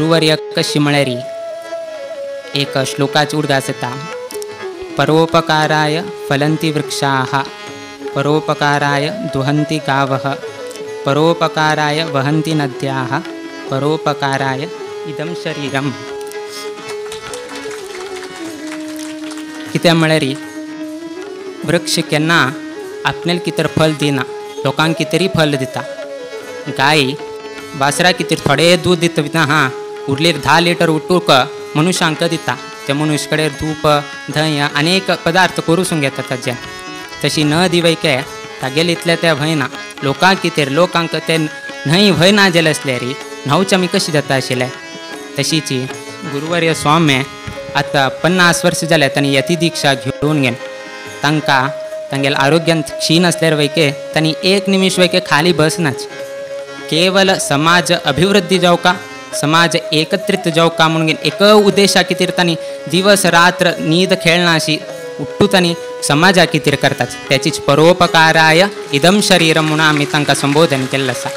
गुरुवर्य कशी म्हळ्यारी एक श्लोकाची उद्गार जाता परोपकाराय फलन्ति वृक्षाः परोपकाराय दुहन्ति गावः परोपकाराय वहन्ति नद्याः परोपकाराय इदं शरीरम. कितें म्हळ्यारी वृक्ष केन्ना आपल्याला कितें फल दिना, लोकांक कितेंय फल दिता. गाय वासरा कितें थोडे दूध दिता हां उरलेर 10 लिटर उठूक मनुश्यांक दिता. ते मनुश्य कडेन तूप धंय अनेक पदार्थ करूसून घेता ताजे. तशी न दिवैके तागेले इतले ते भयना लोकांक कितें लोकांक ते न्हंय भंय ना जालें असले री न्हांवचे आमी कशी जाता आशिल्ले. तशीची गुरुवर्य स्वामी आतां 50 वर्स जाले तांणी यती दिक्षा घेवन घेवन तांकां तांगेले आरोग्यान क्षीण असल्यार वैके तांणी एक निमिष वैके खाली बसनाच. केवल समाज अभिवृद्धी जावका समाज एकत्रित जावका म्हणून एक उद्देशा कितें तांणी दिवस रात्र न्हीद खेळना अशी उठ्ठू तांणी समाजा कितें करतात त्याचीच परोपकाराय इदम शरीरम म्हणून आमी तांकां संबोधन केल्लें आसा.